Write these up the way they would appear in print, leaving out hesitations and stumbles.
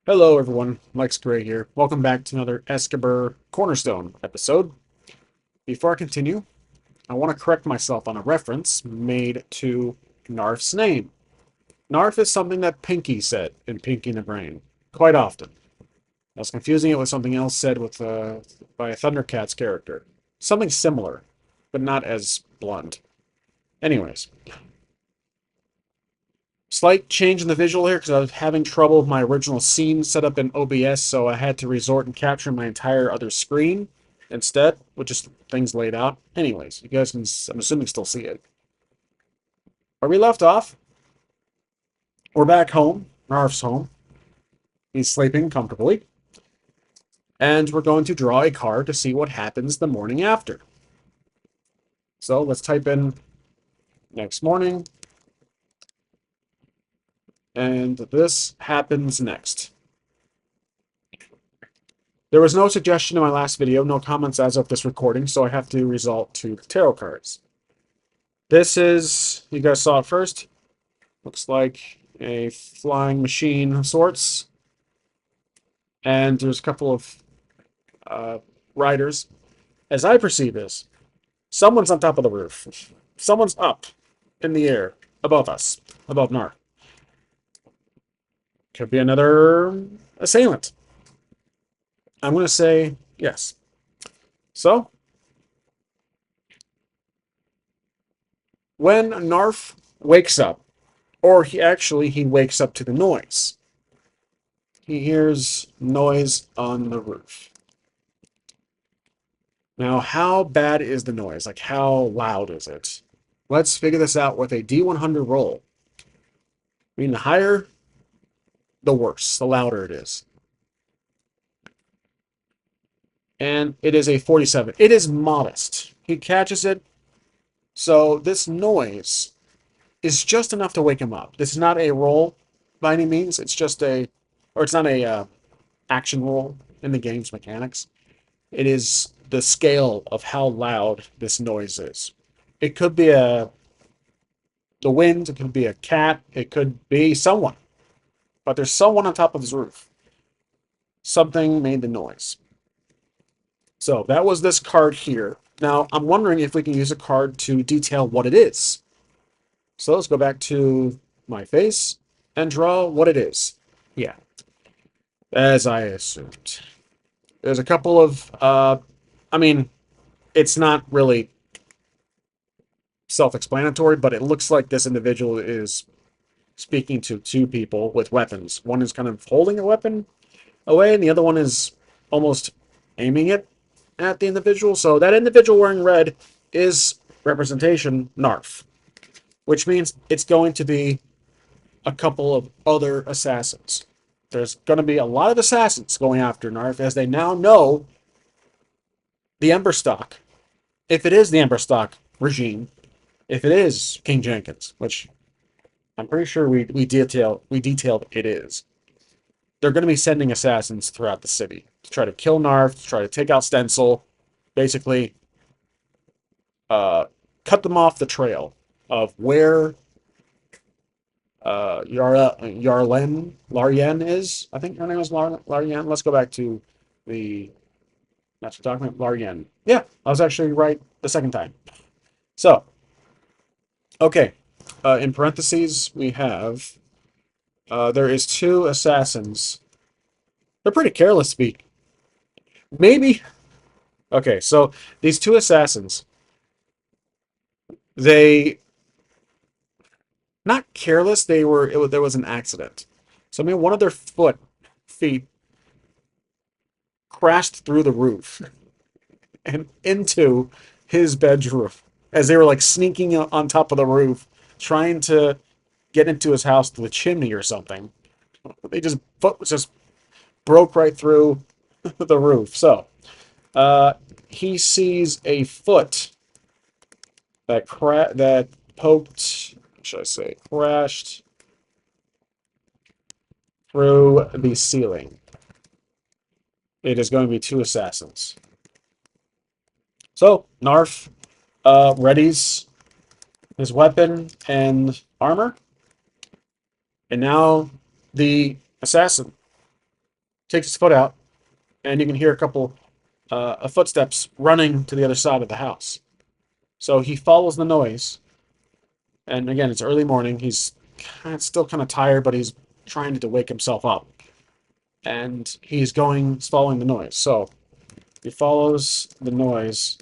Hello, everyone. Lex Gray here. Welcome back to another Escabur Cornerstone episode. Before I continue, I want to correct myself on a reference made to Narf's name. Narf is something that Pinky said in Pinky and the Brain quite often. I was confusing it with something else said by a Thundercats character. Something similar, but not as blunt. Anyways, slight change in the visual here because I was having trouble with my original scene set up in OBS, so I had to resort and capture my entire other screen instead, with just things laid out. Anyways, you guys can, I'm assuming, still see it. Where we left off, we're back home. Narf's home. He's sleeping comfortably. And we're going to draw a card to see what happens the morning after. So let's type in next morning. And this happens next. There was no suggestion in my last video, no comments as of this recording, so I have to resort to tarot cards. This is, you guys saw it first, looks like a flying machine of sorts. And there's a couple of riders. As I perceive this, someone's on top of the roof. Someone's up in the air above us, above Nar. Could be another assailant. I'm going to say yes. So, when Narf wakes up, or he wakes up to the noise. He hears noise on the roof. Now, how bad is the noise? Like, how loud is it? Let's figure this out with a D100 roll. I mean, the higher, the worse, the louder it is. And it is a 47. It is modest. He catches it. So this noise is just enough to wake him up. This is not a roll by any means. It's just it's not a action roll in the game's mechanics. It is the scale of how loud this noise is. It could be the wind, it could be a cat, it could be someone. But there's someone on top of his roof. Something made the noise. So that was this card here. Now, I'm wondering if we can use a card to detail what it is. So let's go back to my face and draw what it is. Yeah, as I assumed. There's a couple of, I mean, it's not really self-explanatory, but it looks like this individual is speaking to two people with weapons. One is kind of holding a weapon away, and the other one is almost aiming it at the individual. So that individual wearing red is representation Narf, which means it's going to be a couple of other assassins. There's going to be a lot of assassins going after Narf as they now know the Ember Stock. If it is the Ember Stock regime, if it is King Jenkins, which I'm pretty sure we detailed it is, they're going to be sending assassins throughout the city to try to kill Narf, to try to take out Stencil, basically cut them off the trail of where Laryen is. I think her name is Laryen. Let's go back to the master document. Laryen. Yeah, I was actually right the second time. So, okay. In parentheses, we have there is two assassins. They're pretty careless speak. Maybe. Okay, so these two assassins, they not careless. There was an accident. So I mean, one of their feet crashed through the roof and into his bedroom as they were like sneaking on top of the roof, trying to get into his house through the chimney or something. They just foot just broke right through the roof. So he sees a foot that poked, should I say, crashed through the ceiling. It is going to be two assassins. So Narf readies his weapon and armor, and now the assassin takes his foot out, and you can hear a couple footsteps running to the other side of the house. So he follows the noise, and again, it's early morning. He's still kind of tired, but he's trying to wake himself up, and he's following the noise. So he follows the noise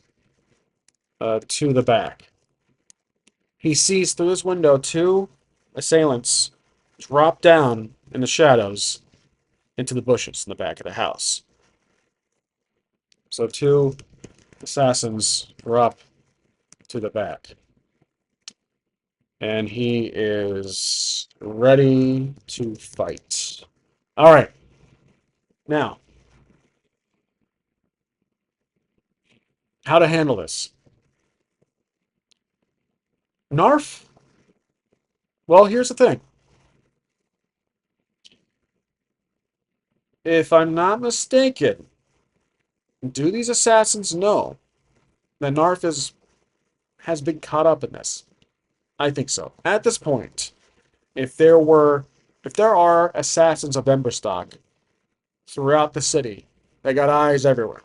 to the back. He sees through his window two assailants drop down in the shadows into the bushes in the back of the house. So two assassins drop to the back. And he is ready to fight. All right. Now, how to handle this? Narf? Well, here's the thing. If I'm not mistaken, do these assassins know that has been caught up in this? I think so. At this point, if there are assassins of Emberstock throughout the city, they got eyes everywhere.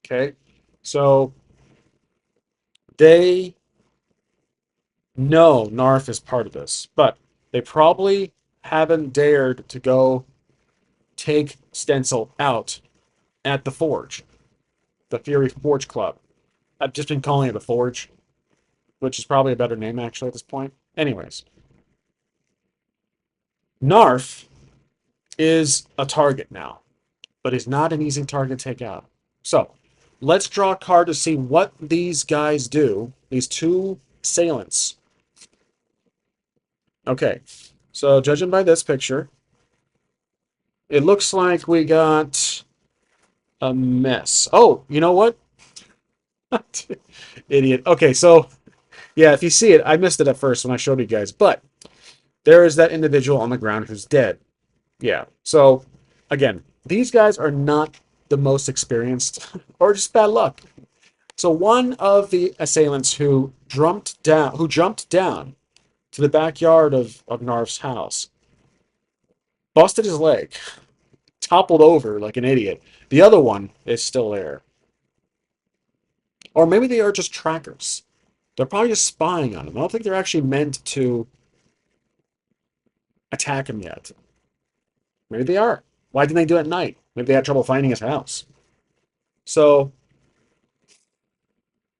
Okay? So they know Narf is part of this, but they probably haven't dared to go take Stencil out at the Forge, the Fury Forge Club. I've just been calling it the Forge, which is probably a better name actually at this point. Anyways, Narf is a target now, but he's not an easy target to take out. So let's draw a card to see what these guys do, these two assailants. Okay, so judging by this picture, it looks like we got a mess. Oh, you know what? Idiot. Okay, so yeah, if you see it, I missed it at first when I showed you guys, but there is that individual on the ground who's dead. Yeah, so again, these guys are not the most experienced or just bad luck. So one of the assailants who jumped down to the backyard of Narv's house, busted his leg, toppled over like an idiot. The other one is still there. Or maybe they are just trackers. They're probably just spying on him. I don't think they're actually meant to attack him yet. Maybe they are. Why didn't they do it at night? Maybe they had trouble finding his house. So,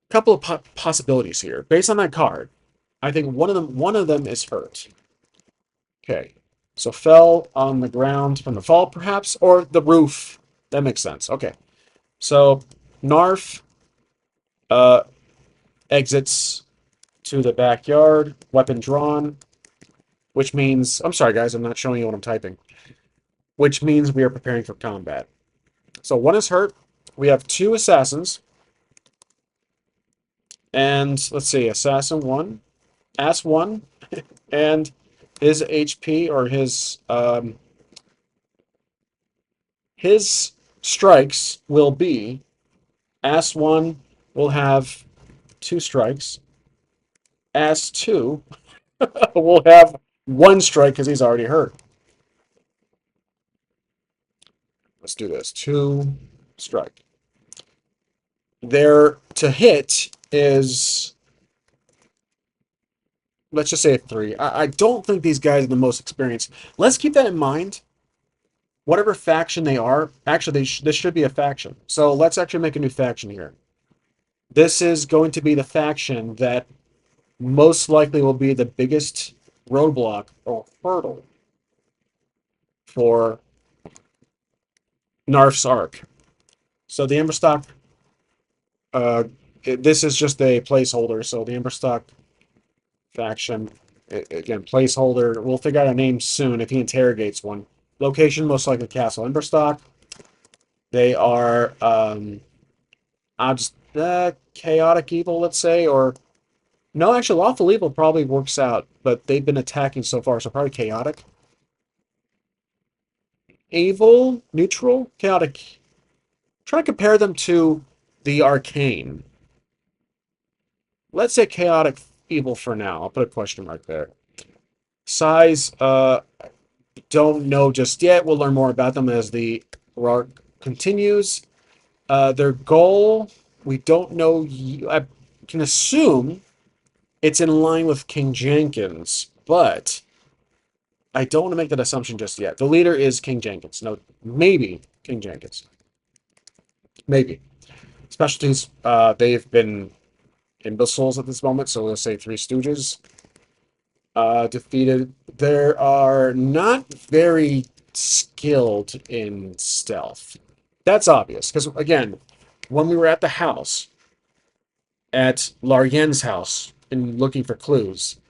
a couple of possibilities here. Based on that card, I think one of them is hurt. Okay. So fell on the ground from the fall, perhaps, or the roof. That makes sense. Okay. So Narf exits to the backyard, weapon drawn, which means, I'm sorry guys, I'm not showing you what I'm typing, which means we are preparing for combat. So one is hurt. We have two assassins. And let's see, assassin one, ass one, and his HP or his strikes will be, ass one will have 2 strikes. Ass 2 will have 1 strike because he's already hurt. Let's do this. 2 strike. Their to hit is, let's just say a 3. I don't think these guys are the most experienced. Let's keep that in mind. Whatever faction they are, actually, this should be a faction. So let's actually make a new faction here. This is going to be the faction that most likely will be the biggest roadblock or hurdle for Narf's arc. So the Emberstock, this is just a placeholder. So the Emberstock faction, again, placeholder. We'll figure out a name soon if he interrogates one. Location, most likely Castle Emberstock. They are chaotic evil, let's say, or no, actually, lawful evil probably works out, but they've been attacking so far, so probably chaotic. Evil, neutral, chaotic. Try to compare them to the arcane. Let's say chaotic evil for now. I'll put a question mark there. Size, don't know just yet. We'll learn more about them as the arc continues. Their goal, we don't know. I can assume it's in line with King Jenkins, but I don't want to make that assumption just yet. The leader is King Jenkins. No, maybe King Jenkins. Maybe. Specialties, they've been imbeciles at this moment, so we'll say Three Stooges. Defeated. They are not very skilled in stealth. That's obvious, because again, when we were at the house, at Larien's house, and looking for clues,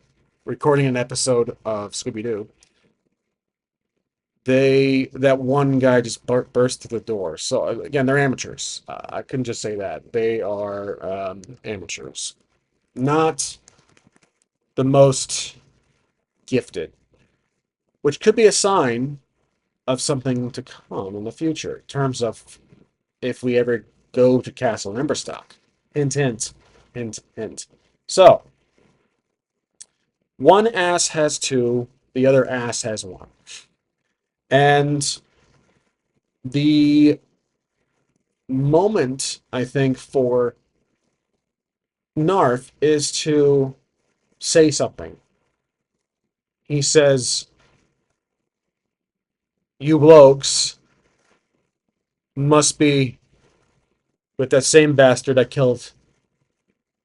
recording an episode of Scooby Doo, that one guy just burst through the door. So again, they're amateurs. I couldn't just say that they are amateurs, not the most gifted, which could be a sign of something to come in the future in terms of if we ever go to Castle Emberstock. Hint, hint, hint, hint. So one ass has two, the other ass has one, and the moment, I think, for Narf is to say something. He says, "You blokes must be with that same bastard I killed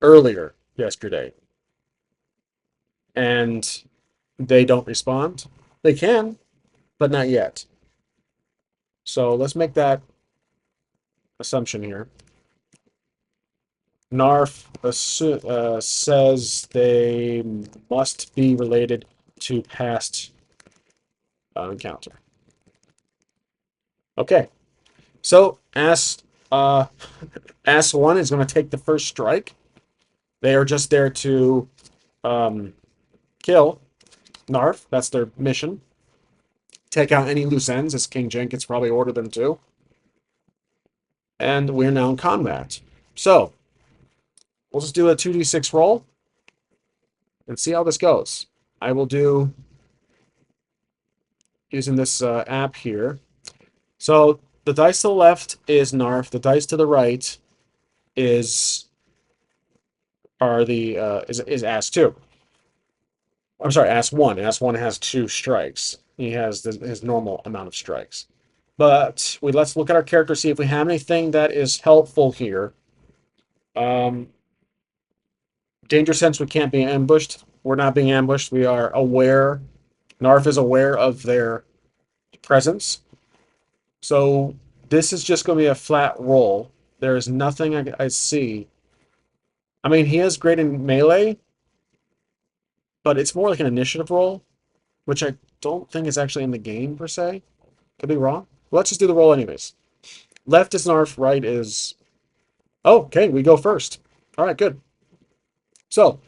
earlier yesterday." And they don't respond. They can, but not yet. So let's make that assumption here. Narf says they must be related to past encounter. Okay, so uh, Ass 1 is going to take the first strike. They are just there to um, kill Narf. That's their mission. Take out any loose ends, as King Jenkins probably ordered them to. And we're now in combat. So, we'll just do a 2d6 roll and see how this goes. I will do using this app here. So the dice to the left is Narf. The dice to the right is is Ass 2. I'm sorry, Ass 1. Ass 1 has 2 strikes. He has his normal amount of strikes. But let's look at our character, see if we have anything that is helpful here. Danger sense, we can't be ambushed. We're not being ambushed. We are aware. Narf is aware of their presence. So this is just going to be a flat roll. There is nothing I see. I mean, he is great in melee, but it's more like an initiative roll, which I don't think is actually in the game per se. Could be wrong. Let's just do the roll anyways. Left is Narf, right is... Oh, okay, we go first. All right, good. So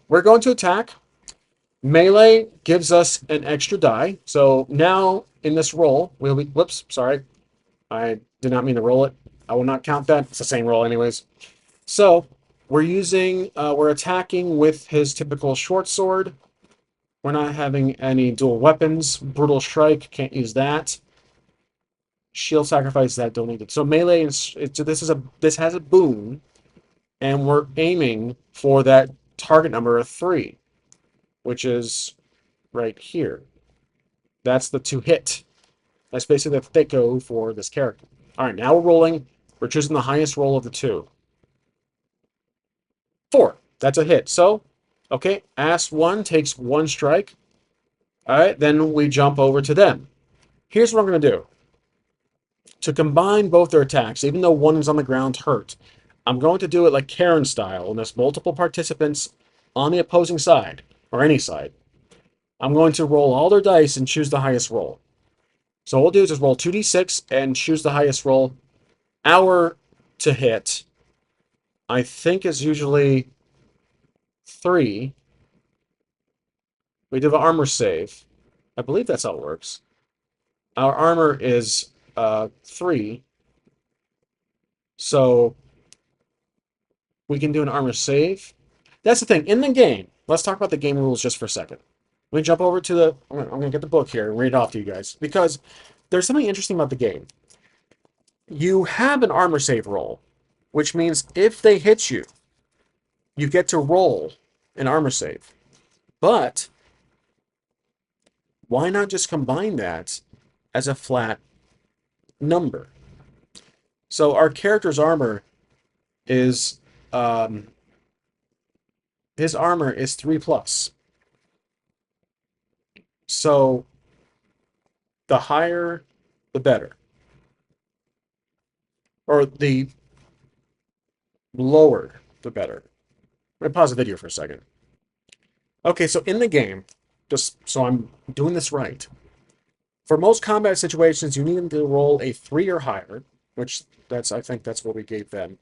we're going to attack. Melee gives us an extra die. So now in this roll, we'll be... Whoops, sorry. I did not mean to roll it. I will not count that. It's the same roll anyways. So we're attacking with his typical short sword. We're not having any dual weapons. Brutal strike, can't use that. Shield sacrifice, that don't need it. So melee, this has a boon, and we're aiming for that target number of 3, which is right here. That's the to hit. That's basically the thicko for this character. All right, now we're rolling. We're choosing the highest roll of the 2. 4. That's a hit. So, okay, Ass 1 takes 1 strike. All right, then we jump over to them. Here's what I'm going to do. To combine both their attacks, even though one is on the ground hurt, I'm going to do it like Karen style, and there's multiple participants on the opposing side, or any side. I'm going to roll all their dice and choose the highest roll. So what we'll do is just roll 2d6 and choose the highest roll. Our to hit, I think, is usually 3. We do an armor save. I believe that's how it works. Our armor is 3. So we can do an armor save. That's the thing. In the game, let's talk about the game rules just for a second. Let me jump over to the. I'm gonna get the book here and read it off to you guys because there's something interesting about the game. You have an armor save roll, which means if they hit you, you get to roll an armor save. But why not just combine that as a flat number? So our character's armor is um, his armor is 3 plus. So the higher, the better, or the lower, the better. Let me pause the video for a second. Okay, so in the game, just so I'm doing this right, for most combat situations, you need to roll a 3 or higher, which I think that's what we gave them,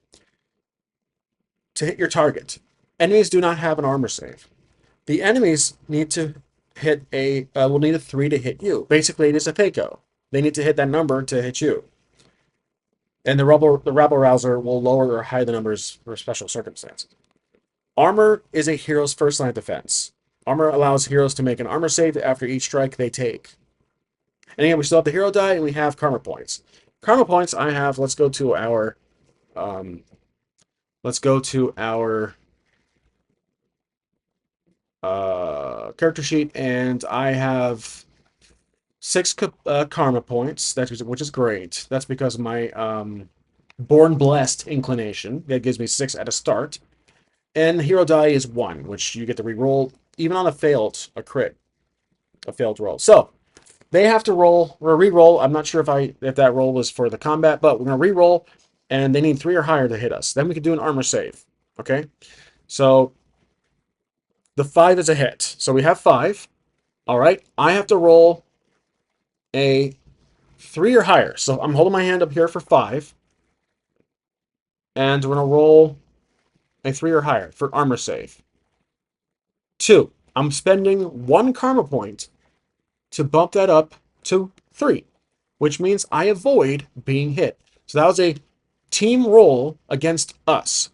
to hit your target. Enemies do not have an armor save. The enemies need to hit will need a 3 to hit you. Basically, it is a Phaco. They need to hit that number to hit you. And the rabble rouser will lower or hide the numbers for special circumstances. Armor is a hero's first line of defense. Armor allows heroes to make an armor save after each strike they take. And again, we still have the hero die and we have karma points. Karma points I have, um, let's go to our character sheet, and I have 6 karma points, which is great. That's because of my born blessed inclination. That gives me 6 at a start. And hero die is 1, which you get to reroll even on a crit, a failed roll. So they have to roll or re-roll. I'm not sure if that roll was for the combat, but we're gonna re-roll, and they need 3 or higher to hit us. Then we can do an armor save. Okay, so the 5 is a hit. So we have 5. All right, I have to roll a 3 or higher. So I'm holding my hand up here for 5, and we're gonna roll a 3 or higher for armor save. 2. I'm spending 1 karma point to bump that up to 3, which means I avoid being hit. So that was a team roll against us.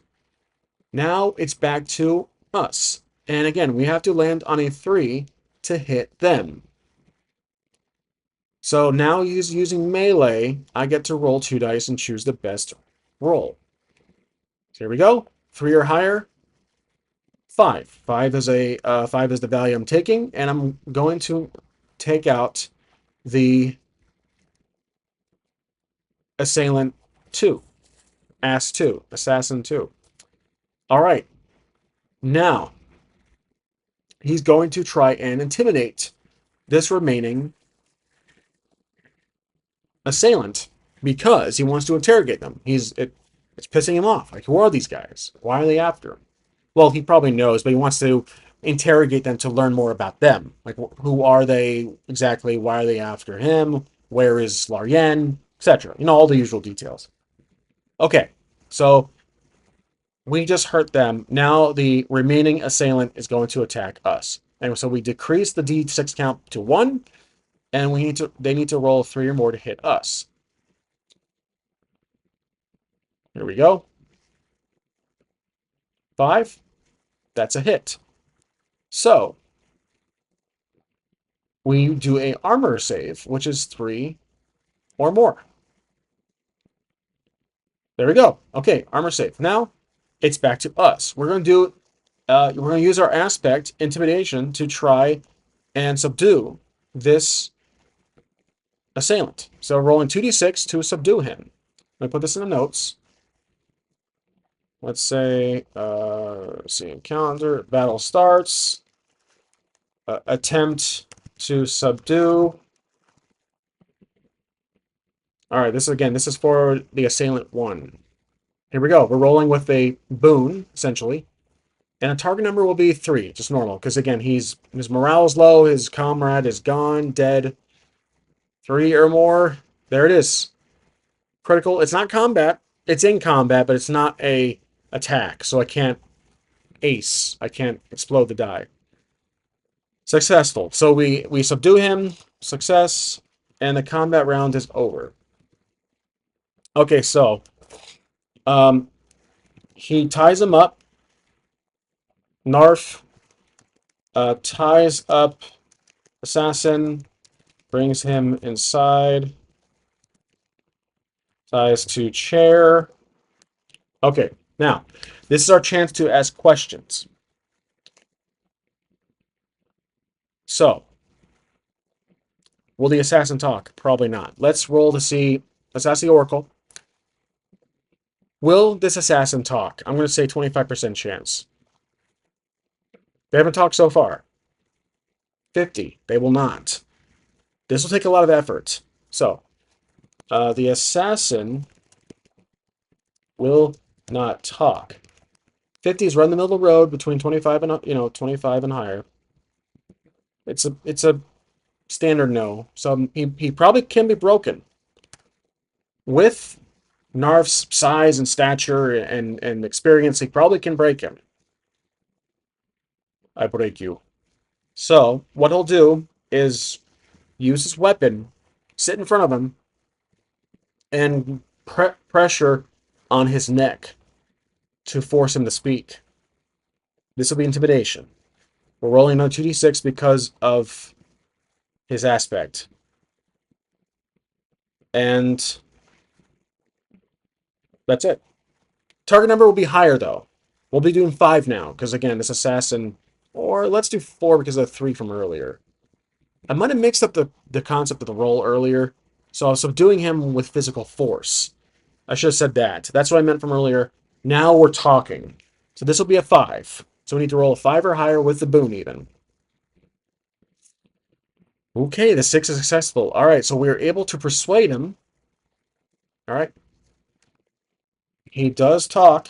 Now it's back to us. And again, we have to land on a 3 to hit them. So now using melee, I get to roll 2 dice and choose the best roll. So here we go. 3 or higher. 5. 5 is the value I'm taking, and I'm going to take out the assailant 2, ass 2, assassin 2. All right. Now he's going to try and intimidate this remaining assailant because he wants to interrogate them. It's pissing him off. Like, who are these guys? Why are they after him? Well, he probably knows, but he wants to interrogate them to learn more about them. Like, who are they exactly? Why are they after him? Where is Larien? Etc. All the usual details. Okay, so we just hurt them. Now the remaining assailant is going to attack us. And so we decrease the D6 count to 1, and they need to roll 3 or more to hit us. Here we go. 5. That's a hit. So we do a armor save, which is 3 or more. There we go. Okay, armor save. Now it's back to us. We're going to use our aspect intimidation to try and subdue this assailant. So rolling 2d6 to subdue him. Let me put this in the notes. Let's say, let's see, calendar, battle starts, attempt to subdue. All right, this is for the assailant 1. Here we go. We're rolling with a boon, essentially. And a target number will be 3, just normal. Because again, his morale is low, his comrade is gone, dead. 3 or more. There it is. Critical. It's not combat. It's in combat, but it's not a attack. So I can't ace. I can't explode the die. Successful. So we subdue him. Success. And the combat round is over. Okay, so he ties him up. Narf ties up Assassin brings him inside. Ties to chair. Okay, now, this is our chance to ask questions. So, will the assassin talk? Probably not. Let's roll to see. Let's ask the Oracle. Will this assassin talk? I'm going to say 25% chance. They haven't talked so far. 50. They will not. This will take a lot of effort. So, the assassin will not talk. 50 is right in the middle of the road between 25 and 25 and higher. It's a standard no. So he probably can be broken. With Narf's size and stature and experience, he probably can break him. I break you. So what he'll do is use his weapon, sit in front of him, and pressure on his neck to force him to speak. This will be intimidation. We're rolling on 2d6 because of his aspect. And that's it. Target number will be higher, though. We'll be doing 5 now, because again, this assassin... Or let's do 4 because of 3 from earlier. I might have mixed up the concept of the roll earlier. So I was subduing him with physical force. I should have said that. That's what I meant from earlier. Now we're talking. So this will be a 5. So we need to roll a 5 or higher with the boon even. Okay, the 6 is successful. All right, so we are able to persuade him. All right. He does talk,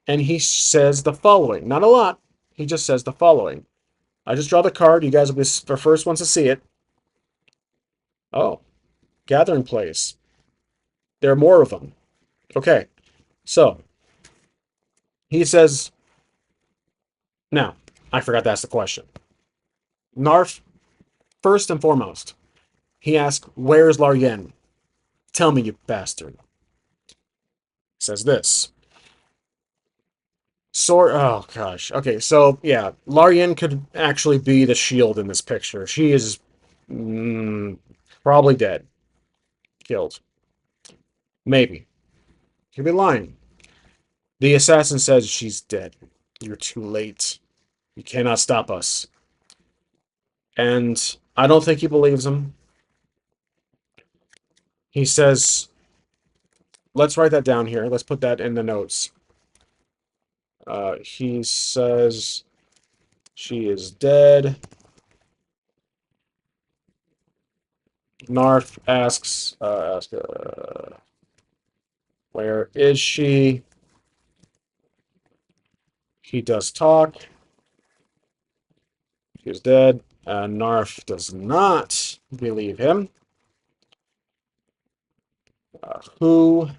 and he says the following. Not a lot. He just says the following. I just draw the card. You guys will be the first ones to see it. Oh, gathering place. There are more of them. Okay, so he says, now, I forgot to ask the question. Narf, first and foremost, he asks, where's Laryen? Tell me, you bastard. He says this. Sword, oh gosh. Okay, so yeah, Laryen could actually be the shield in this picture. She is probably dead. Killed. Maybe. Could be lying. The assassin says she's dead. You're too late. You cannot stop us. And I don't think he believes him. He says, let's write that down here. Let's put that in the notes. He says she is dead. Narf asks, where is she? He does talk. She's dead. Narf does not believe him. Who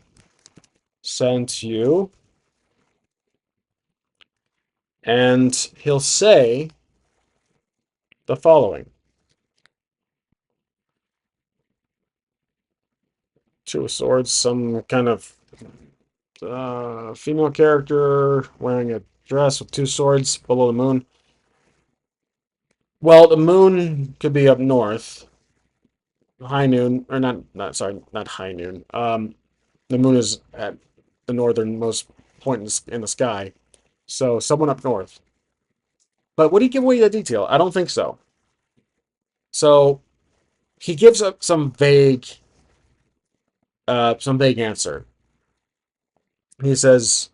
sent you? And he'll say the following. 2 of Swords, some kind of female character wearing a dress with 2 swords below the moon. Well, the moon could be up north. High noon, or not high noon. The moon is at the northernmost point in the sky. So someone up north. But would he give away the detail? I don't think so. So he gives up some vague answer. He says,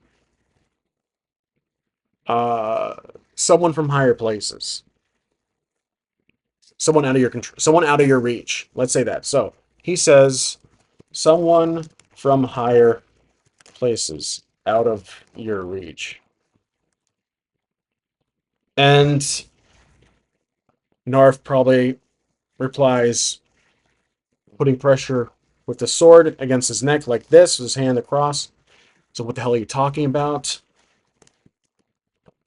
uh, someone from higher places. Someone out of your control, someone out of your reach. Let's say that. So he says, someone from higher places out of your reach. And Narf probably replies, putting pressure with the sword against his neck like this, with his hand across. So what the hell are you talking about?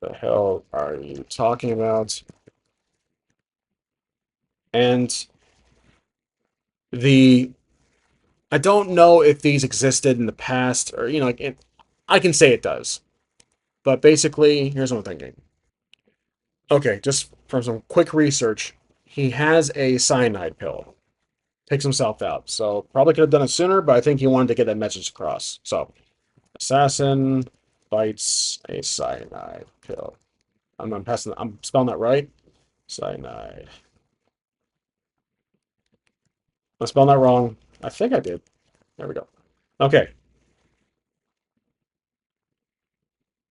The hell are you talking about? And I don't know if these existed in the past, or I can say it does. But basically, here's what I'm thinking. Okay, just from some quick research, he has a cyanide pill. Takes himself out. So probably could have done it sooner, but I think he wanted to get that message across. So assassin bites a cyanide pill. I'm spelling that right. Cyanide. I'm spelling that wrong. I think I did. There we go. Okay.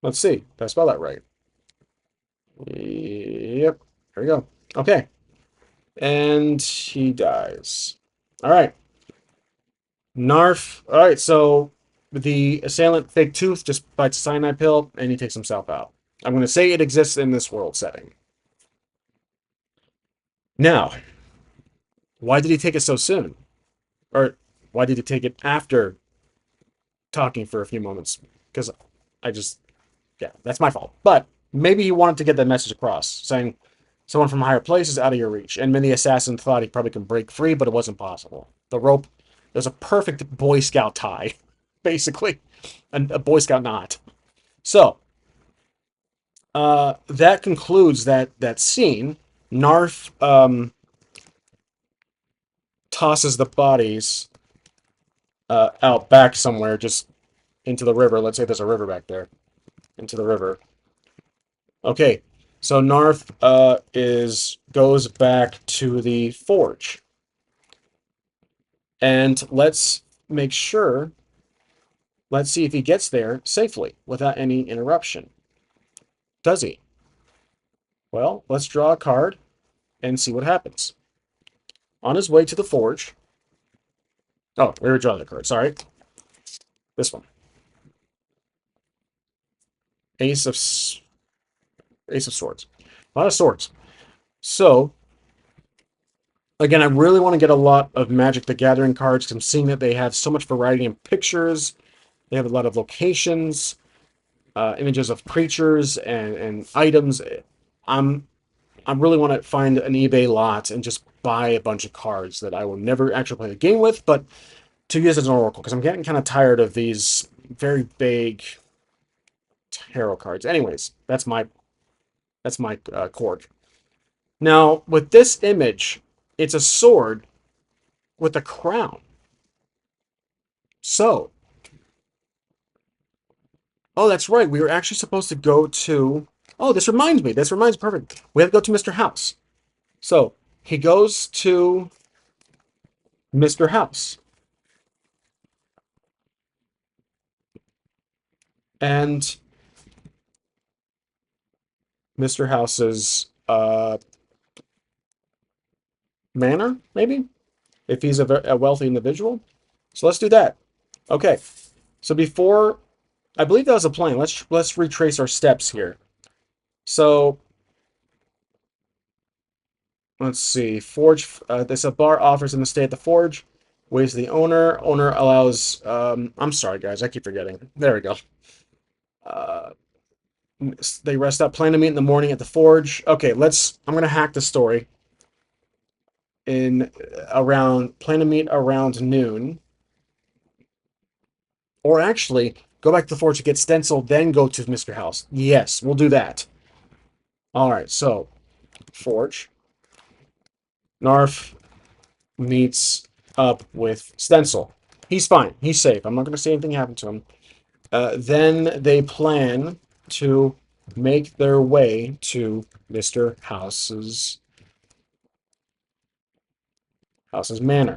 Let's see. Did I spell that right? Yep. There we go. Okay. And he dies. All right. Narf. All right. So the assailant, Fake Tooth, just bites a cyanide pill and he takes himself out. I'm going to say it exists in this world setting. Now, why did he take it so soon? Or why did he take it after talking for a few moments? Because I just, yeah, that's my fault. But maybe he wanted to get that message across, saying someone from a higher place is out of your reach. And many assassins thought he probably could break free, but it wasn't possible. The rope, there's a perfect Boy Scout tie, basically, and a Boy Scout knot. So, that concludes that scene. Narf tosses the bodies out back somewhere, just into the river. Let's say there's a river back there. Into the river. Okay, so Narf goes back to the forge, and let's make sure. Let's see if he gets there safely without any interruption. Does he? Well, let's draw a card and see what happens. On his way to the forge. Oh, we already draw the card. Sorry, this one. Ace of Swords. A lot of swords. So again, I really want to get a lot of Magic the Gathering cards because I'm seeing that they have so much variety in pictures. They have a lot of locations, images of creatures and items. I'm I really want to find an eBay lot and just buy a bunch of cards that I will never actually play the game with, but to use as an oracle because I'm getting kind of tired of these very vague tarot cards. Anyways, that's my cord. Now with this image, it's a sword with a crown. So, oh, that's right. We were actually supposed to go to. Oh, this reminds me. This reminds me. Perfect. We have to go to Mr. House. So he goes to Mr. House, and Mr. House's manor, maybe if he's a wealthy individual. So let's do that. Okay. So before, I believe that was a plan. Let's retrace our steps here. So let's see. Forge. This a bar offers him to stay at the forge. Ways the owner. Owner allows. I'm sorry, guys. I keep forgetting. There we go. Uh, they rest up. Plan to meet in the morning at the forge. Okay, let's. I'm gonna hack the story. Plan to meet around noon, or actually go back to the forge to get stencil, then go to Mr. House. Yes, we'll do that. All right, so forge. Narf meets up with Stencil. He's fine. He's safe. I'm not going to say anything happened to him. Then they plan to make their way to Mr. House's manor.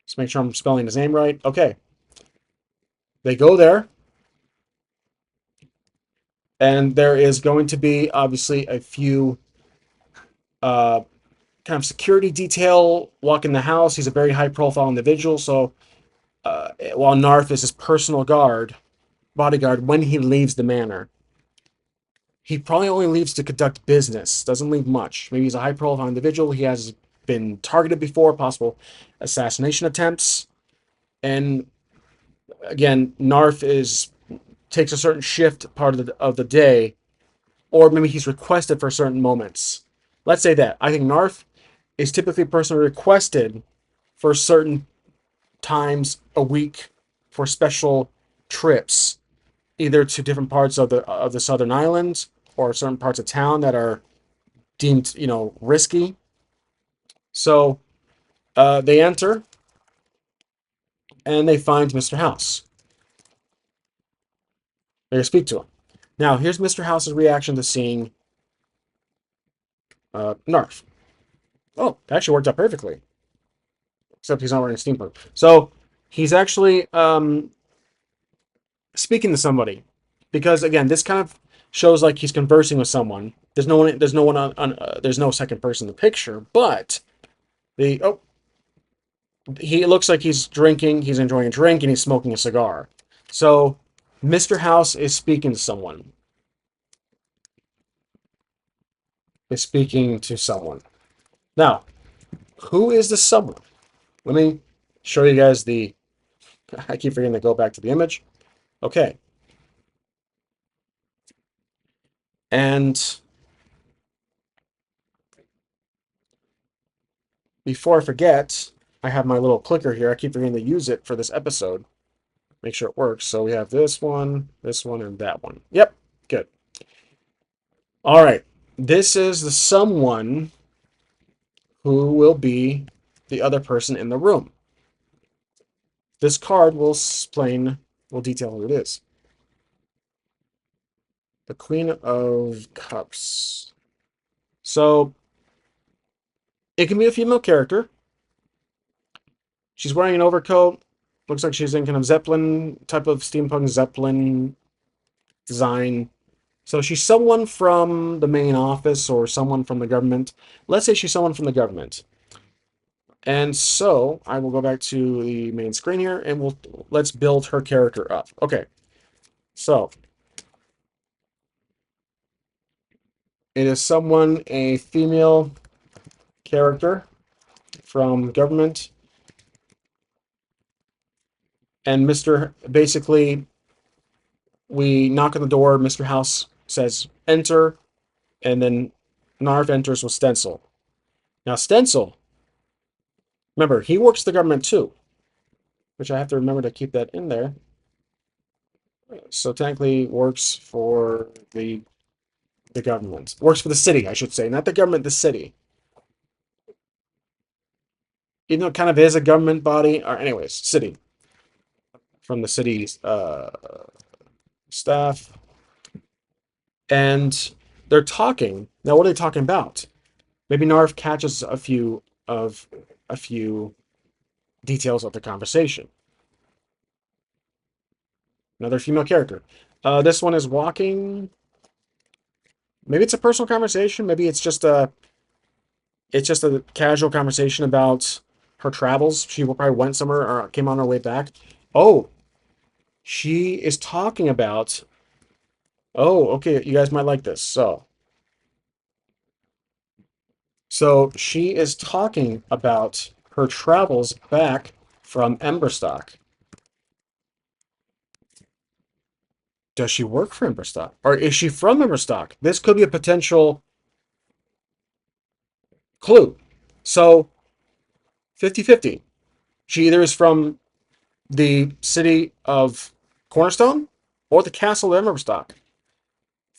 Let's make sure I'm spelling his name right. Okay. They go there, and there is going to be obviously a few kind of security detail walking the house. He's a very high-profile individual, so while Narf is his personal bodyguard, when he leaves the manor, he probably only leaves to conduct business. Doesn't leave much. Maybe he's a high-profile individual. He has been targeted before, possible assassination attempts, and again, Narf takes a certain shift part of the day, or maybe he's requested for certain moments. Let's say that. I think Narf is typically a person requested for certain times a week for special trips, either to different parts of the southern islands or certain parts of town that are deemed, risky. So they enter and they find Mr. House. They speak to him. Now, here's Mr. House's reaction to seeing Narf. Oh, it actually worked out perfectly. Except he's not wearing a steampunk. So he's actually speaking to somebody, because again, this kind of shows like he's conversing with someone. There's no one. There's no one there's no second person in the picture, but he looks like he's drinking. He's enjoying a drink and he's smoking a cigar. So Mr. House is speaking to someone. Is speaking to someone. Now, who is the someone? Let me show you guys the. I keep forgetting to go back to the image. Okay. And before I forget, I have my little clicker here. I keep forgetting to use it for this episode. Make sure it works. So we have this one, and that one. Yep, good. All right. This is the someone who will be the other person in the room. This card will detail who it is. The Queen of Cups. So it can be a female character. She's wearing an overcoat. Looks like she's in kind of Zeppelin type of steampunk Zeppelin design. So she's someone from the main office or someone from the government. Let's say she's someone from the government. And so I will go back to the main screen here and let's build her character up. Okay. So it is a female character from government. And basically, we knock on the door. Mr. House says, enter. And then Narf enters with Stencil. Now, Stencil, remember, he works the government too, which I have to remember to keep that in there. So technically works for the government. Works for the city, I should say. Not the government, the city. Even though it kind of is a government body. Or anyways, city. From the city's staff. And they're talking. Now, what are they talking about? Maybe Narf catches a few details of the conversation. Another female character. This one is walking. Maybe it's a personal conversation. Maybe it's just a casual conversation about her travels. She probably went somewhere or came on her way back. Oh, she is talking about. Oh, okay. You guys might like this. So she is talking about her travels back from Emberstock. Does she work for Emberstock? Or is she from Emberstock? This could be a potential clue. So 50-50. She either is from the city of Cornerstone or the castle of Emberstock.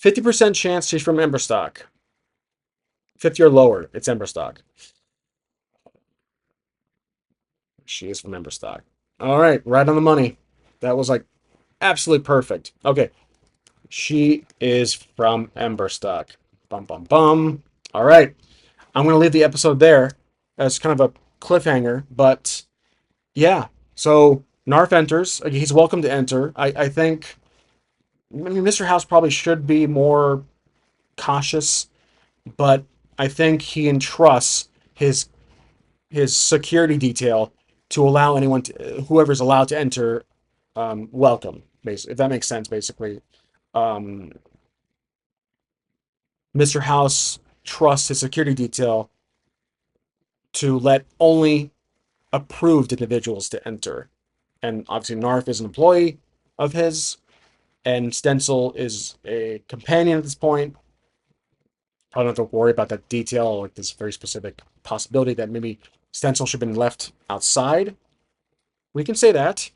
50% chance she's from Emberstock. 50 or lower, it's Emberstock. She is from Emberstock. All right, right on the money. That was like absolutely perfect. Okay, she is from Emberstock. Bum, bum, bum. All right, I'm going to leave the episode there as kind of a cliffhanger, but yeah. So Narf enters. He's welcome to enter. I think. I mean, Mr. House probably should be more cautious, but I think he entrusts his security detail to allow whoever's allowed to enter, welcome. Basically, if that makes sense. Basically, um, Mr. House trusts his security detail to let only approved individuals to enter, and obviously Narf is an employee of his, and Stencil is a companion at this point. Probably don't have to worry about that detail, like this very specific possibility that maybe Stencil should have been left outside. We can say that.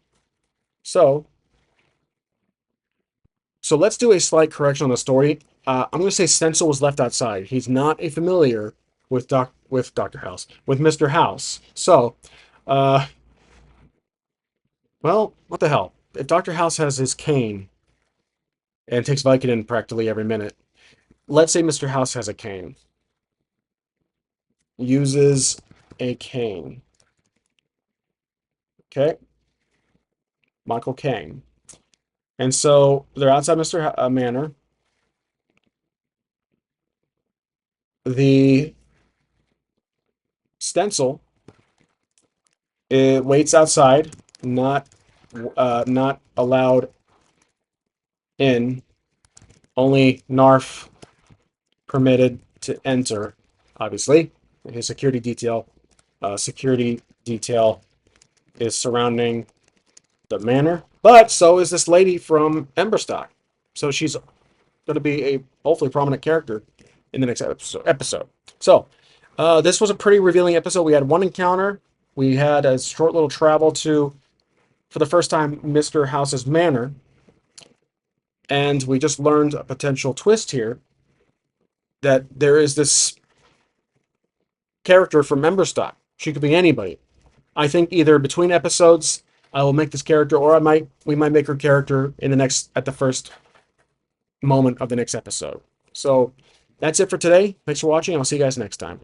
So let's do a slight correction on the story. I'm going to say Stencil was left outside. He's not a familiar with Dr. House, with Mr. House. So, uh, well, what the hell? If Dr. House has his cane and takes Vicodin practically every minute, let's say Mr. House has a cane, uses a cane. Okay, Michael Caine. And so they're outside Mr. Manor. The Stencil, it waits outside, not allowed in. Only Narf permitted to enter. Obviously, his security detail is surrounding the manor, but so is this lady from Emberstock. So she's going to be a hopefully prominent character in the next episode. So this was a pretty revealing episode. We had one encounter. We had a short little travel to, for the first time, Mr. House's manor. And we just learned a potential twist here that there is this character from Emberstock. She could be anybody. I think either between episodes I will make this character, or we might make her character at the first moment of the next episode. So that's it for today. Thanks for watching. I'll see you guys next time.